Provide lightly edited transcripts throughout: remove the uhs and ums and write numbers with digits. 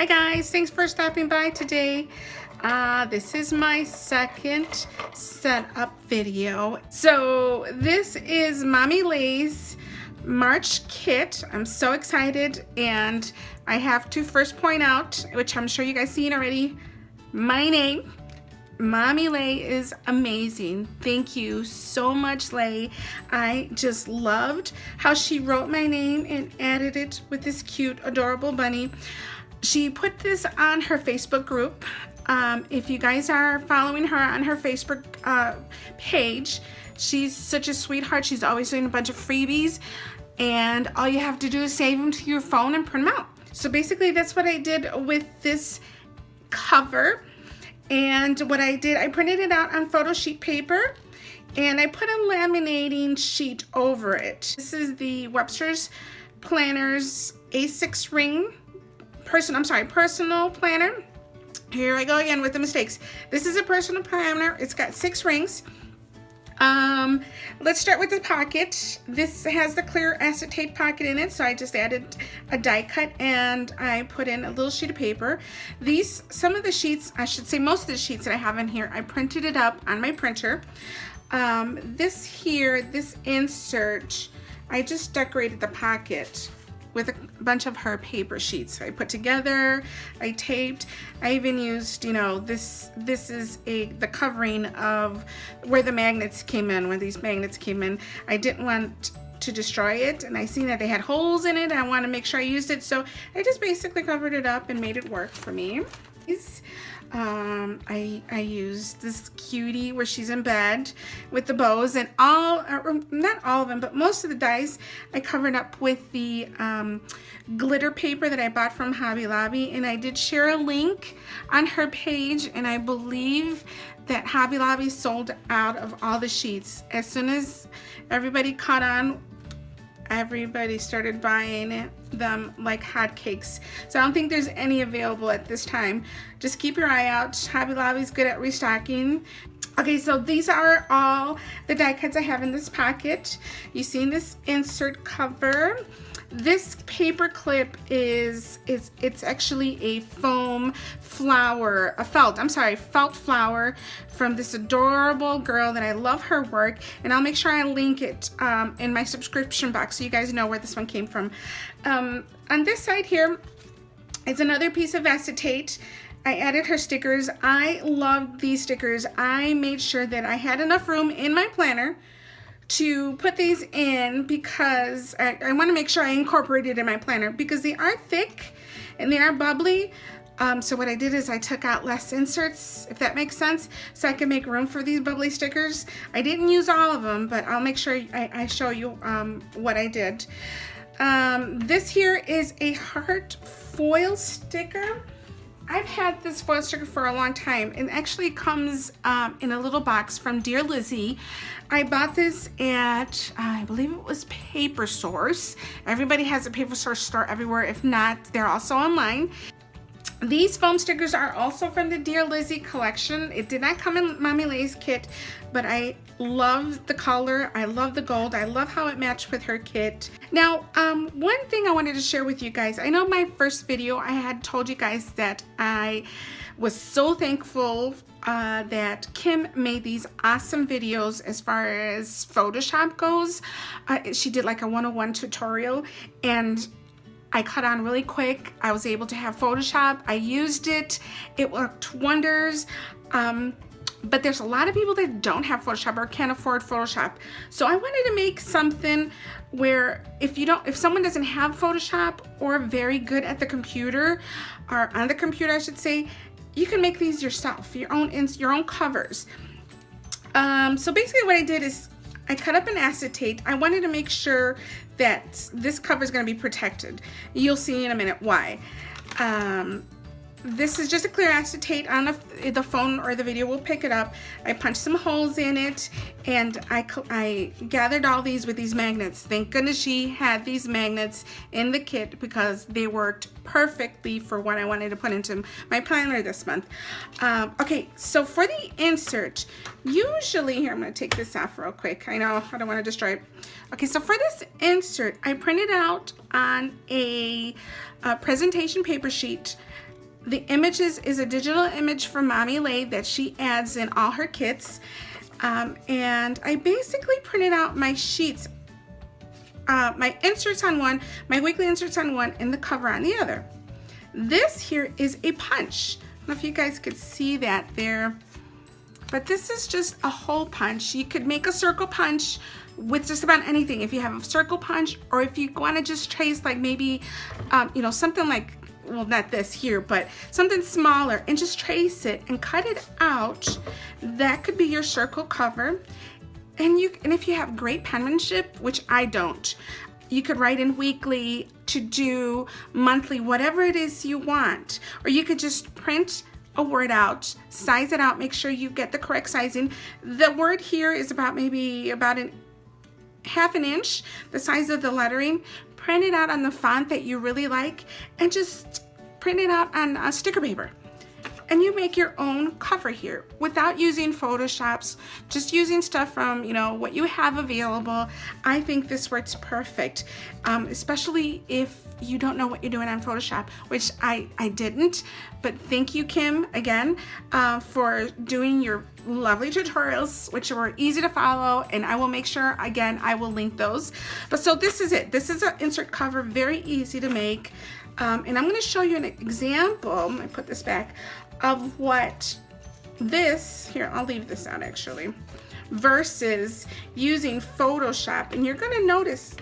Hi guys, thanks for stopping by today. This is my second setup video. So this is Mommy Lhey's March kit. I'm so excited, and I have to first point out, which I'm sure you guys seen already, my name. Mommy Lhey is amazing. Thank you so much, Lhey. I just loved how she wrote my name and added it with this cute, adorable bunny. She put this on her Facebook group. If you guys are following her on her Facebook page, she's such a sweetheart. She's always doing a bunch of freebies, and all you have to do is save them to your phone and print them out. So basically that's what I did with this cover. And what I did, I printed it out on photo sheet paper, and I put a laminating sheet over it. This is the Webster's Planners A6 ring personal planner. Here I go again with the mistakes. This is a personal planner. It's got 6 rings. Let's start with the pocket. This has the clear acetate pocket in it, so I just added a die cut and I put in a little sheet of paper. Some of the sheets, I should say most of the sheets that I have in here, I printed it up on my printer. This insert, I just decorated the pocket with a bunch of her paper sheets I put together. I taped. I even used, this is the covering of where the magnets came in, where these magnets came in. I didn't want to destroy it, and I seen that they had holes in it. I want to make sure I used it, so I just basically covered it up and made it work for me. I used this cutie where she's in bed with the bows, and not all of them, but most of the dies I covered up with the glitter paper that I bought from Hobby Lobby, and I did share a link on her page, and I believe that Hobby Lobby sold out of all the sheets. As soon as everybody caught on, everybody started buying them like hotcakes. So I don't think there's any available at this time. Just keep your eye out. Hobby Lobby's good at restocking. Okay, so these are all the die cuts I have in this pocket. You've seen this insert cover. This paper clip it's actually a felt flower from this adorable girl that I love her work, and I'll make sure I link it in my subscription box so you guys know where this one came from. On this side here is another piece of acetate. I added her stickers. I loved these stickers. I made sure that I had enough room in my planner to put these in because I want to make sure I incorporate it in my planner because they are thick and they are bubbly. So what I did is I took out less inserts, if that makes sense, so I can make room for these bubbly stickers. I didn't use all of them, but I'll make sure I show you what I did. This here is a heart foil sticker. I've had this foil sticker for a long time, and actually comes in a little box from Dear Lizzie. I bought this at, I believe it was Paper Source. Everybody has a Paper Source store everywhere. If not, they're also online. These foam stickers are also from the Dear Lizzie collection. It did not come in Mommy Lhey's kit, but I love the color. I love the gold. I love how it matched with her kit. Now, one thing I wanted to share with you guys. I know my first video, I had told you guys that I was so thankful that Kim made these awesome videos as far as Photoshop goes. She did like a 101 tutorial, and I cut on really quick. I was able to have Photoshop. I used it. It worked wonders. But there's a lot of people that don't have Photoshop or can't afford Photoshop. So I wanted to make something where if someone doesn't have Photoshop or very good at the computer, or on the computer I should say, you can make these yourself, your own covers. So basically what I did is I cut up an acetate. I wanted to make sure that this cover is going to be protected. You'll see in a minute why. This is just a clear acetate. On the phone or the video will pick it up. I punched some holes in it, and I gathered all these with these magnets. Thank goodness she had these magnets in the kit because they worked perfectly for what I wanted to put into my planner this month. Okay, so for the insert, usually, here, I'm going to take this off real quick. I know, I don't want to destroy it. Okay, so for this insert, I printed out on a presentation paper sheet The images is a digital image from Mommy Lhey that she adds in all her kits. And I basically printed out my sheets, my inserts on one, my weekly inserts on one, and the cover on the other. This here is a punch. I don't know if you guys could see that there, but this is just a hole punch. You could make a circle punch with just about anything. If you have a circle punch, or if you want to just trace like maybe, you know, something like, well, not this here, but something smaller, and just trace it and cut it out. That could be your circle cover. And if you have great penmanship, which I don't, you could write in weekly, to do, monthly, whatever it is you want. Or you could just print a word out, size it out, make sure you get the correct sizing. The word here is about maybe about half an inch, the size of the lettering. Print it out on the font that you really like, and just print it out on sticker paper. And you make your own cover here without using Photoshops, just using stuff from, you know, what you have available. I think this works perfect, especially if you don't know what you're doing on Photoshop, which I didn't. But thank you, Kim, again, for doing your lovely tutorials, which were easy to follow, and I will make sure, again, I will link those. But so this is it. This is an insert cover, very easy to make. And I'm going to show you an example. I put this back, of what this, here, I'll leave this out actually, versus using Photoshop. And you're going to notice,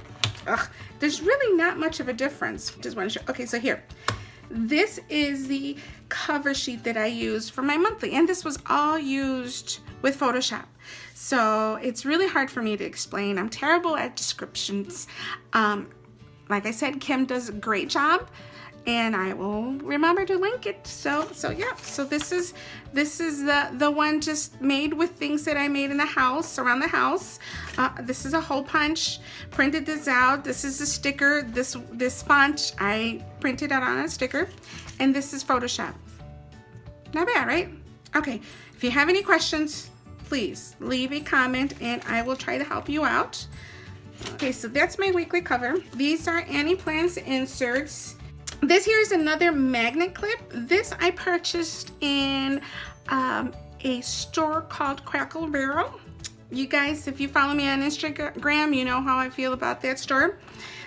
there's really not much of a difference. Just want to show, okay, so here, this is the cover sheet that I use for my monthly, and this was all used with Photoshop. So it's really hard for me to explain. I'm terrible at descriptions. Like I said, Kim does a great job, and I will remember to link it. So yeah, so this is the one just made with things that I made in the house, around the house. This is a hole punch, printed this out. This is a sticker, this font, I printed out on a sticker, and this is Photoshop. Not bad, right? Okay, if you have any questions, please leave a comment and I will try to help you out. Okay, so that's my weekly cover. These are Annie Plans inserts. This here is another magnet clip. This I purchased in a store called Crackle Barrel. You guys, if you follow me on Instagram, you know how I feel about that store.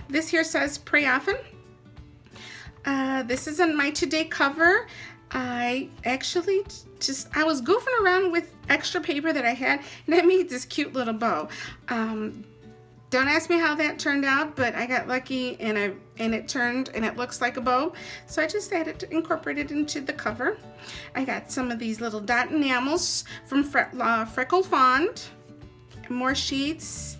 This here says pray often. This is on my today cover. I actually I was goofing around with extra paper that I had, and I made this cute little bow. Don't ask me how that turned out, but I got lucky and it turned and it looks like a bow. So I just added to incorporate it into the cover. I got some of these little dot enamels from Freckle Fond. More sheets.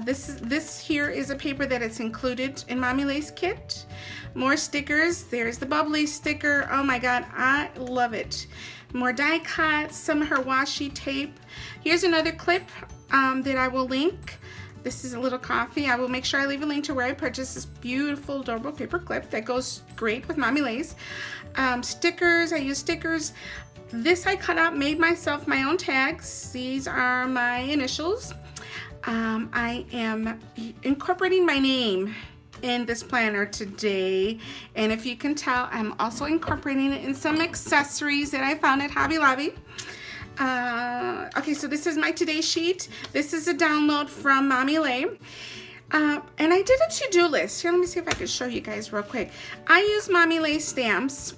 This here is a paper that it's included in Mommy Lhey's kit. More stickers. There's the bubbly sticker. Oh my God, I love it. More die cuts, some of her washi tape. Here's another clip that I will link. This is a little coffee. I will make sure I leave a link to where I purchased this beautiful adorable paper clip that goes great with Mommy Lhey's. Stickers, I use stickers. This I cut out, made myself my own tags. These are my initials. I am incorporating my name in this planner today, and if you can tell, I'm also incorporating it in some accessories that I found at Hobby Lobby. Okay, so this is my today sheet. This is a download from Mommy Lhey. And I did a to-do list. Here, let me see if I can show you guys real quick. I use Mommy Lhey stamps,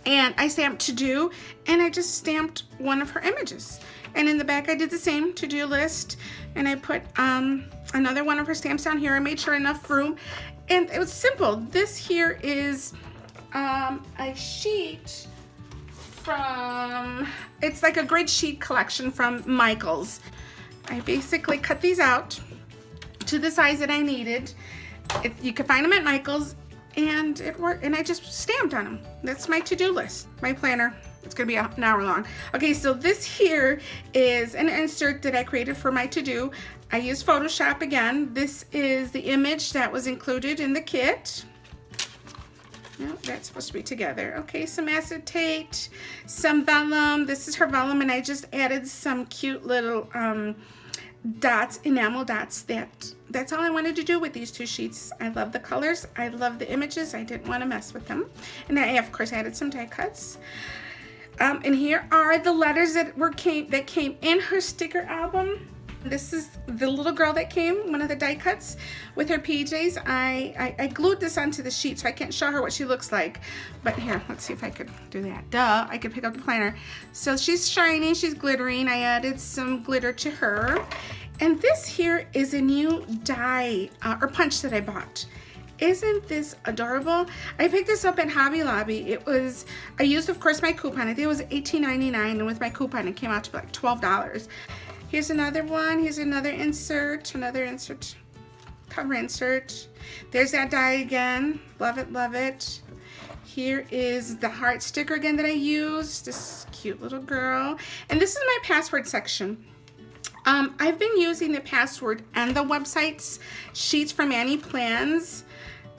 and I stamped to do, and I just stamped one of her images. And in the back I did the same to-do list, and I put another one of her stamps down here. I made sure enough room, and it was simple. This here is a sheet from, it's like a grid sheet collection from Michaels. I basically cut these out to the size that I needed. You can find them at Michaels, and it worked, and I just stamped on them. That's my to-do list, my planner. It's gonna be an hour long. Okay, so this here is an insert that I created for my to-do. I use Photoshop again. This is the image that was included in the kit. No, that's supposed to be together. Okay, some acetate, some vellum. This is her vellum, and I just added some cute little dots, enamel dots. That's all I wanted to do with these 2 sheets. I love the colors. I love the images. I didn't want to mess with them. And I, of course, added some die cuts. And here are the letters that came in her sticker album. This is the little girl that came, one of the die cuts with her PJs. I glued this onto the sheet, so I can't show her what she looks like. But here, let's see if I could do that. Duh, I could pick up the planner. So she's shiny, she's glittering. I added some glitter to her. And this here is a new die or punch that I bought. Isn't this adorable? I picked this up at Hobby Lobby. I used, of course, my coupon. I think it was $18.99, and with my coupon, it came out to like $12. Here's another one. Here's another insert, cover insert. There's that die again. Love it, love it. Here is the heart sticker again that I used. This cute little girl. And this is my password section. I've been using the password and the website's sheets from Annie Plans.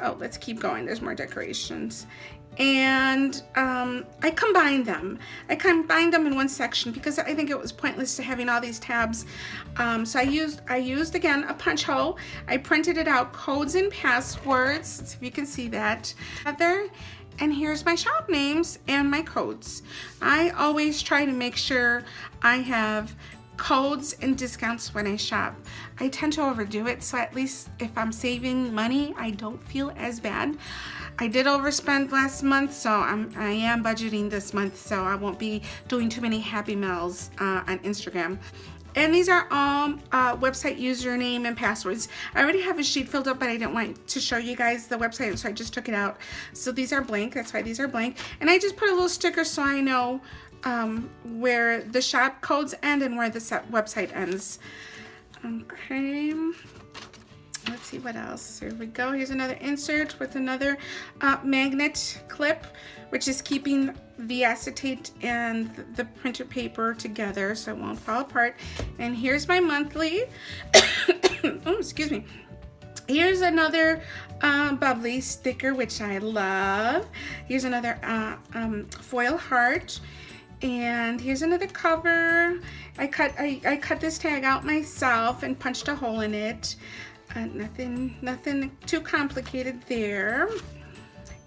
Oh, let's keep going. There's more decorations. And I combined them. I combined them in one section because I think it was pointless to having all these tabs. So I used again a punch hole. I printed it out, codes and passwords. Let's see if you can see that. And here's my shop names and my codes. I always try to make sure I have codes and discounts when I shop. I tend to overdo it, so at least if I'm saving money, I don't feel as bad. I did overspend last month, so I am budgeting this month, so I won't be doing too many Happy Meals on Instagram. And these are all website username and passwords. I already have a sheet filled up, but I didn't want to show you guys the website, so I just took it out. So these are blank, that's why these are blank. And I just put a little sticker so I know where the shop codes end and where the website ends. Okay, let's see what else. Here we go. Here's another insert with another magnet clip, which is keeping the acetate and the printer paper together so it won't fall apart. And here's my monthly. Oh, excuse me. Here's another bubbly sticker, which I love. Here's another foil heart. And here's another cover. I cut this tag out myself and punched a hole in it. Nothing too complicated there.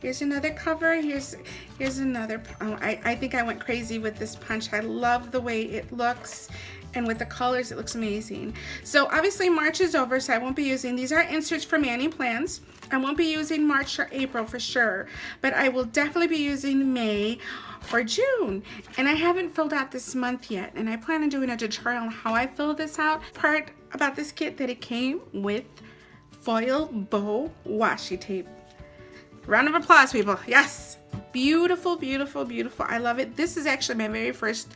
Here's another cover. Here's another. Oh, I think I went crazy with this punch. I love the way it looks, and with the colors, it looks amazing. So obviously March is over, so I won't be using. These are inserts from Annie Plans. I won't be using March or April for sure, but I will definitely be using May or June. And I haven't filled out this month yet, and I plan on doing a tutorial on how I fill this out. Part about this kit that it came with foil bow washi tape. Round of applause, people. Yes. Beautiful, beautiful, beautiful. I love it. This is actually my very first,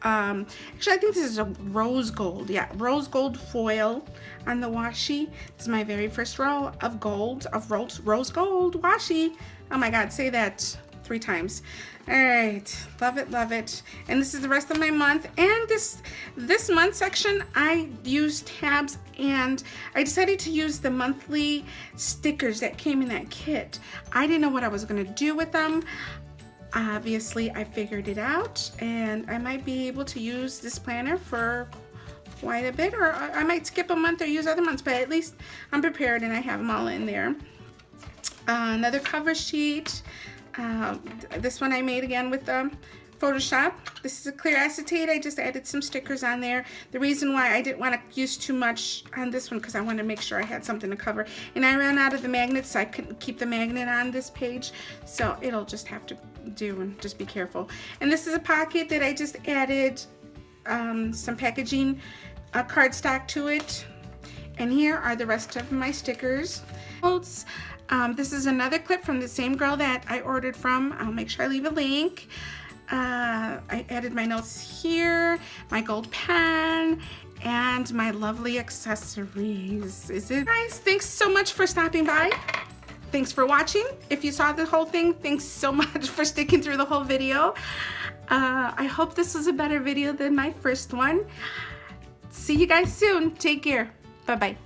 actually I think this is a rose gold. Yeah, rose gold foil on the washi. This is my very first row of gold, of rose gold washi. Oh my God, say that 3 times. All right, love it, love it. And this is the rest of my month. And this month section, I used tabs, and I decided to use the monthly stickers that came in that kit. I didn't know what I was gonna do with them. Obviously, I figured it out, and I might be able to use this planner for quite a bit, or I might skip a month or use other months, but at least I'm prepared and I have them all in there. Another cover sheet. This one I made again with Photoshop. This is a clear acetate. I just added some stickers on there. The reason why I didn't want to use too much on this one because I wanted to make sure I had something to cover. And I ran out of the magnets, so I couldn't keep the magnet on this page. So it'll just have to do, and just be careful. And this is a pocket that I just added some packaging cardstock to it. And here are the rest of my stickers. This is another clip from the same girl that I ordered from. I'll make sure I leave a link. I added my notes here, my gold pen, and my lovely accessories. Is it nice? Thanks so much for stopping by. Thanks for watching. If you saw the whole thing, thanks so much for sticking through the whole video. I hope this was a better video than my first one. See you guys soon. Take care. Bye-bye.